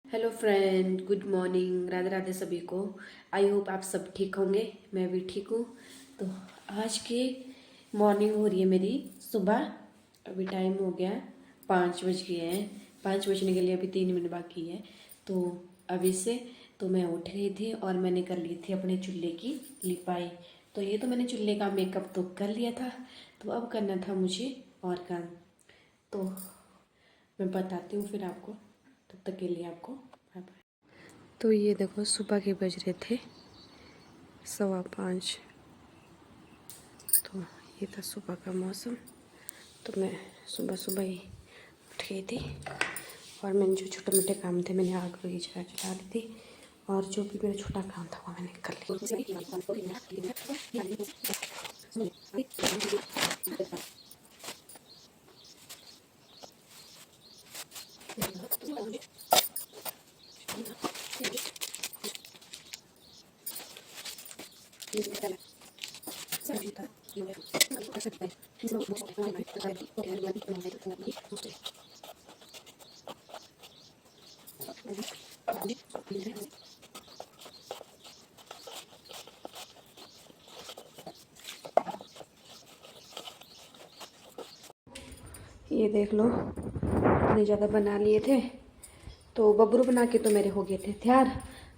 Hello friend, good morning, Radhe Radhe सभी को। I hope आप सब ठीक होंगे, मैं भी ठीक हूँ। तो आज की मॉर्निंग हो रही है मेरी सुबह। अभी टाइम हो गया 5 बज गए हैं। 5 बजने के लिए अभी 3 मिनट बाकी है। तो अभी से तो मैं उठ रही थी और मैंने कर ली थी अपने चूल्हे की लिपाई। तो ये तो मैंने चूल्हे का मेकअप तो कर लिया था, तो अब करना था मुझे और काम। तो मैं बताती हूँ फिर आपको, तब तक के लिए आपको बाय बाय। तो ये देखो सुबह के बज रहे थे 5:15। तो ये था सुबह का मौसम। तो मैं सुबह सुबह ही उठ गई थी और मैंने जो छोटे मोटे काम थे मैंने आग वगैरह जला ली थी, और जो भी मेरा छोटा काम था वो मैंने कर लिया। ये देख लो, इतने ज़्यादा बना लिए थे। तो बबरू बना के तो मेरे हो गए थे तैयार।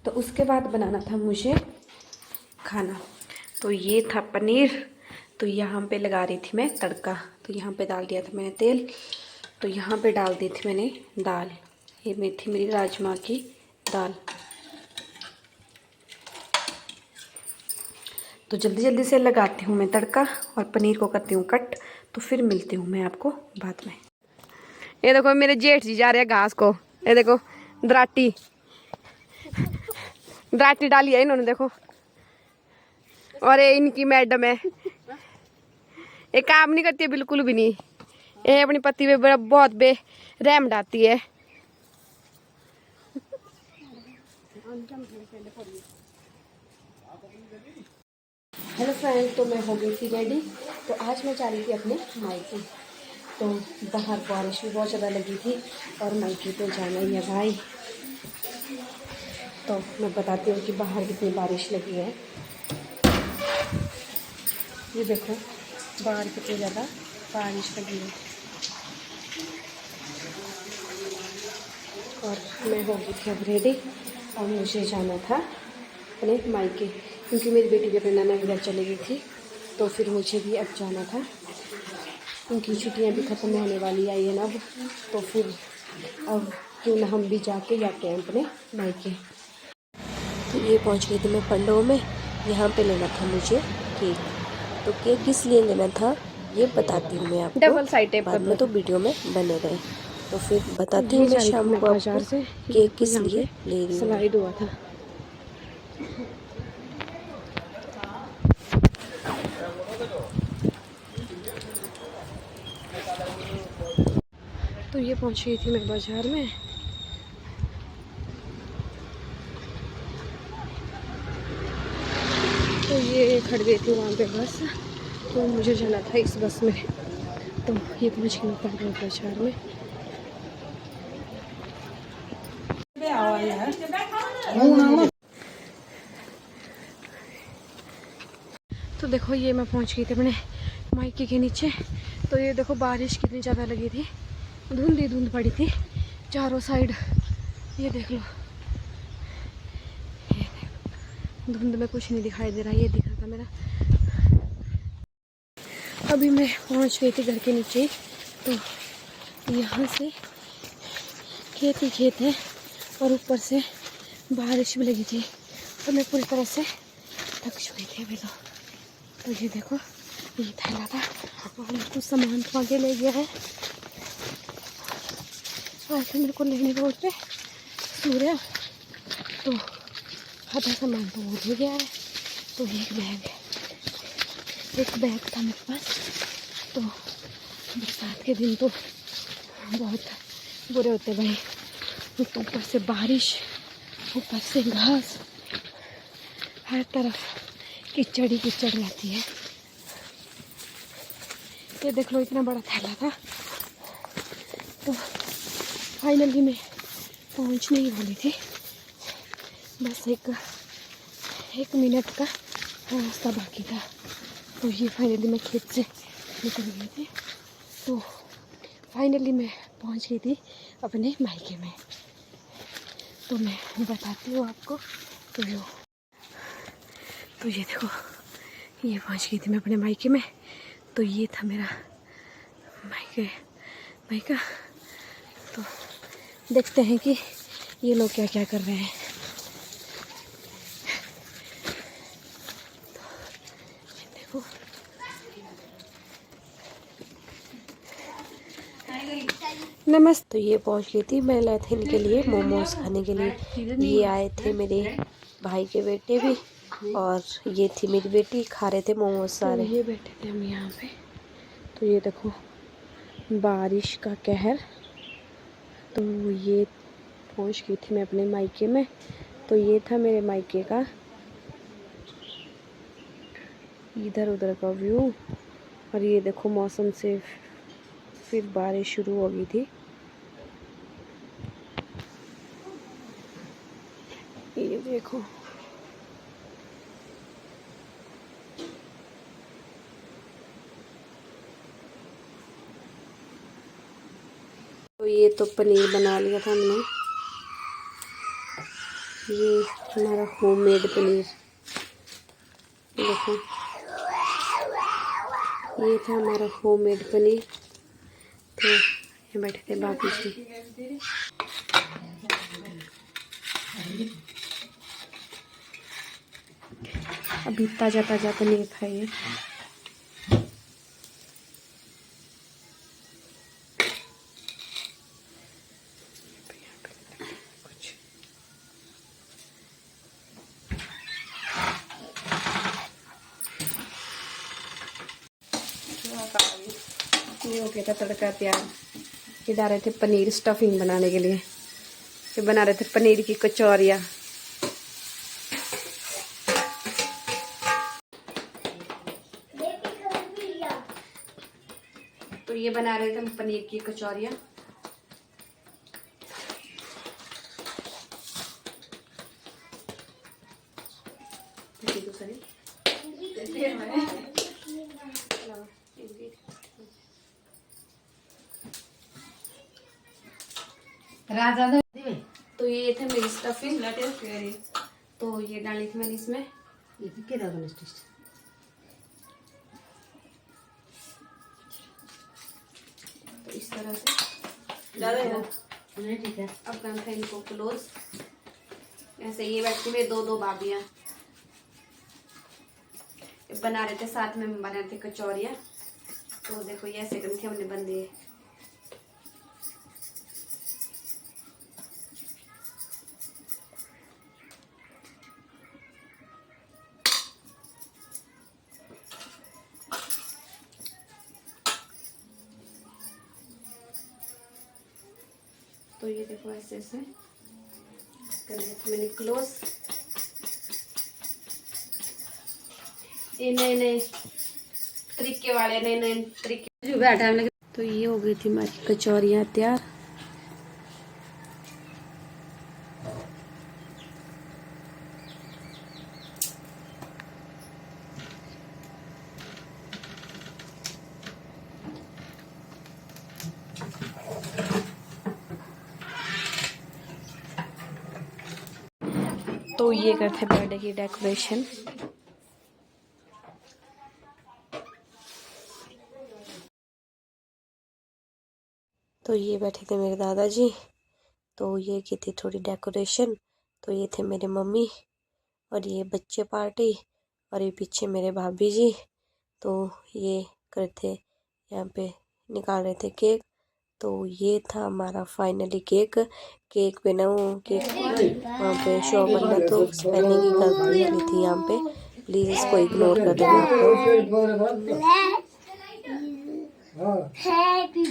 तो उसके बाद बनाना था मुझे खाना। तो ये था पनीर। तो यहाँ पे लगा रही थी मैं तड़का। तो यहाँ पे डाल दिया था मैंने तेल। तो यहाँ पे डाल दी थी मैंने दाल। ये थी मेरी राजमा की दाल। तो जल्दी जल्दी से लगाती हूँ मैं तड़का और पनीर को करती हूँ कट। तो फिर मिलती हूँ मैं आपको बाद में। ये देखो मेरे जेठ जी जा रहे हैं घास को। ये देखो दराटी दराटी डाली है इन्होंने, देखो। और ये इनकी मैडम है, ये काम नहीं करती है बिल्कुल भी नहीं। ये अपनी पति पे बहुत बेरहम डालती है। हेलो फ्रेंड्स, तो मैं हो गई थी रेडी। तो आज मैं जा रही थी अपने मायके। तो बाहर बारिश भी बहुत ज़्यादा लगी थी और मायके तो जाना ही है भाई। तो मैं बताती हूँ कि बाहर कितनी बारिश लगी है। ये देखो बाहर कितनी ज़्यादा बारिश लगी है। और मैं हो गई थी अब रेडी और मुझे जाना था अपने मायके, क्योंकि मेरी बेटी भी अपने नाना के घर चली गई थी। तो फिर मुझे भी अब जाना था, उनकी छुट्टियां भी ख़त्म होने वाली आई है ना अब। तो फिर अब क्यों ना हम भी जाके आते हैं अपने मायके। तो ये पहुंच गई थी मैं पंडों में। यहाँ पे लेना था मुझे केक। तो केक किस लिए लेना था ये बताती हूँ मैं आपको, डबल साइड टेप बाद में तो वीडियो में बने रहे। तो फिर बताती हूँ मैं शाम को बाजार से केक किस लिए ले रही हूँ। स्लाइड हुआ था। तो ये पहुंच गई थी मैं बाजार में। तो ये खड़ गई थी वहाँ पे बस। तो मुझे जाना था इस बस में। तो ये पहुंच गई मैं बाजार में। तो देखो ये मैं पहुंच गई थी अपने मायके के नीचे। तो ये देखो बारिश कितनी ज़्यादा लगी थी, धुंध ही धुंध पड़ी थी चारों साइड। ये देख लो, ये देखो धुंध में कुछ नहीं दिखाई दे रहा। ये दिख रहा था मेरा। अभी मैं पहुंच गई थी घर के नीचे। तो यहाँ से खेत ही खेत है और ऊपर से बारिश भी लगी थी। तो मैं पूरी तरह से थक चुकी थी अभी तो ये देखो ये थैला था और कुछ सामान तो आगे ले गया है। ऐसे मेरे को लेने रोड पे सूर्य। तो आधा सामान तो वो ले गया है। तो एक बैग था मेरे पास। तो बरसात के दिन तो बहुत बुरे होते भाई। ऊपर से बारिश, ऊपर से घास, हर तरफ कीचड़ ही कीचड़ रहती है। ये देख लो इतना बड़ा थैला था। तो फाइनली मैं पहुंचने ही वाली थी, बस एक मिनट का रास्ता बाकी था। तो ये फाइनली मैं खेत से निकल गई थी, तो फाइनली मैं पहुंच गई थी अपने मायके में। तो मैं बताती हूँ आपको। तो ये देखो, ये पहुंच गई थी मैं अपने मायके में। तो ये था मेरा मायका। तो देखते हैं कि ये लोग क्या क्या कर रहे हैं। तो देखो, नमस्ते। तो ये पहुंच गई थी, मैं लाए थे इनके लिए मोमोज खाने के लिए। ये आए थे मेरे भाई के बेटे भी, और ये थी मेरी बेटी, खा रहे थे मोमोज सारे। तो ये बैठे थे हम यहाँ पे। तो ये देखो, बारिश का कहर। तो ये पहुंच गई थी मैं अपने मायके में। तो ये था मेरे मायके का इधर उधर का व्यू। और ये देखो, मौसम से फिर बारिश शुरू हो गई थी। ये देखो, तो ये तो पनीर बना लिया था हमने। ये हमारा होममेड पनीर, देखो ये था हमारा होममेड पनीर। तो ये बैठे थे बाबू जी। अभी ताज़ा ताज़ा पनीर खाइए। ये हो गया था तड़का तैयार। ये डाल रहे थे पनीर स्टफिंग बनाने के लिए। ये बना रहे थे पनीर की कचौरियाँ। तो ये बना रहे थे हम पनीर की कचौरियाँ। तो ये थे मेरी स्टफिंग। तो ये डाली थी मैंने इसमें। तो इस तरह से अब करना था इनको क्लोज। ऐसे ये बैठती मेरी दो भाभियाँ बना रहे थे, साथ में बना रहे थे कचौरियाँ। तो देखो, ये ऐसे करके हमने बन दिए। तो ये देखो, ऐसे ऐसे कर दिया था मैंने क्लोज। ये नए नए तरीके वाले, नए नए तरीके जो बैठा लगे। तो ये हो गई थी हमारी कचौरियाँ तैयार। तो ये करते बर्थडे की डेकोरेशन। तो ये बैठे थे मेरे दादाजी। तो ये की थी थोड़ी डेकोरेशन। तो ये थे मेरे मम्मी, और ये बच्चे पार्टी, और ये पीछे मेरे भाभी जी। तो ये करते यहाँ पे निकाल रहे थे केक। तो ये था हमारा फाइनली केक पे ना, वो केक वहाँ पे शो बनना, तो स्पेलिंग की गलती वाली थी यहाँ पे। प्लीज़ इसको इग्नोर कर देना आप लोग। हैप्पी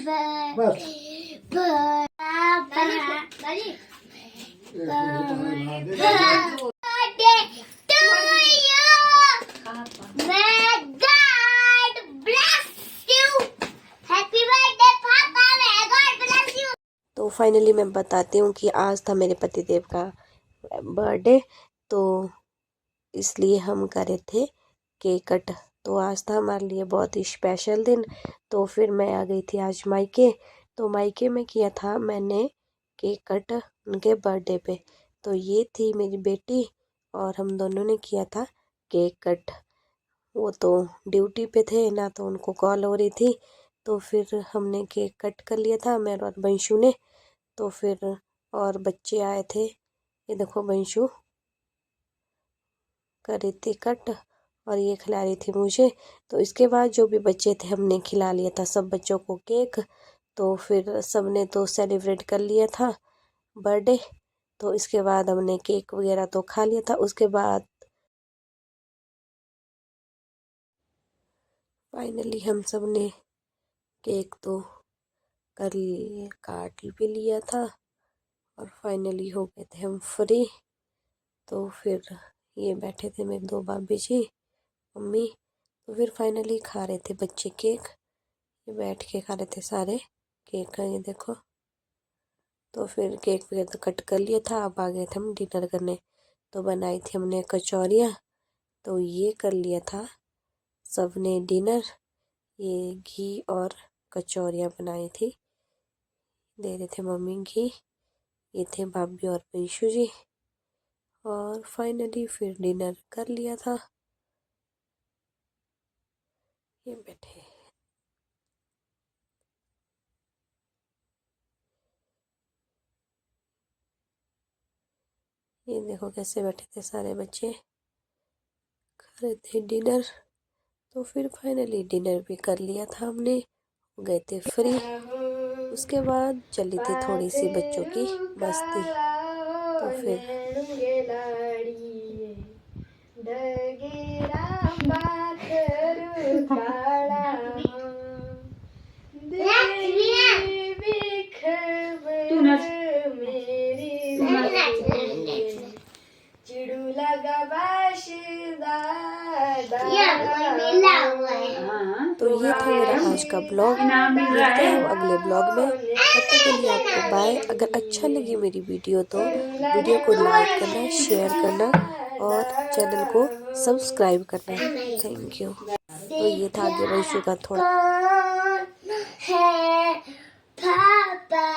तो फाइनली मैं बताती हूँ कि आज था मेरे पतिदेव का बर्थडे, तो इसलिए हम कर रहे थे केक कट। तो आज था हमारे लिए बहुत ही स्पेशल दिन। तो फिर मैं आ गई थी आज मायके। तो मायके में किया था मैंने केक कट उनके बर्थडे पे। तो ये थी मेरी बेटी और हम दोनों ने किया था केक कट। वो तो ड्यूटी पे थे ना, तो उनको कॉल हो रही थी। तो फिर हमने केक कट कर लिया था मैं और बंशु ने। तो फिर और बच्चे आए थे, ये देखो बंशु कर रही थी कट और ये खिला रही थी मुझे। तो इसके बाद जो भी बच्चे थे हमने खिला लिया था सब बच्चों को केक। तो फिर सबने तो सेलिब्रेट कर लिया था बर्थडे। तो इसके बाद हमने केक वगैरह तो खा लिया था। उसके बाद फाइनली हम सब ने केक तो कर लिए, काट भी लिया था और फाइनली हो गए थे हम फ्री। तो फिर ये बैठे थे मेरे दो भाभी जी, मम्मी। तो फिर फाइनली खा रहे थे बच्चे केक, ये बैठ के खा रहे थे सारे केक का, ये देखो। तो फिर केक वगैरह तो कट कर लिया था, अब आ गए थे हम डिनर करने। तो बनाई थी हमने कचौरियाँ, तो ये कर लिया था सबने डिनर। ये घी और कचौरियाँ बनाई थी, दे रहे थे मम्मी घी। ये थे भाभी और पंशु जी। और फाइनली फिर डिनर कर लिया था, ये बैठे। ये देखो कैसे बैठे थे सारे बच्चे, खा रहे थे डिनर। तो फिर फाइनली डिनर भी कर लिया था हमने, हो गए थे फ्री। उसके बाद चली थी थोड़ी सी बच्चों की मस्ती। तो फिर चिड़ू लगा तो ये था मेरा आज का ब्लॉग। मिलते हैं हम अगले ब्लॉग में, तब तक के लिए आपको बाय। अगर अच्छा लगी मेरी वीडियो तो वीडियो को लाइक करना, शेयर करना और चैनल को सब्सक्राइब करना। Thank you. तो ये था आगे वंशु का थोड़ा है पापा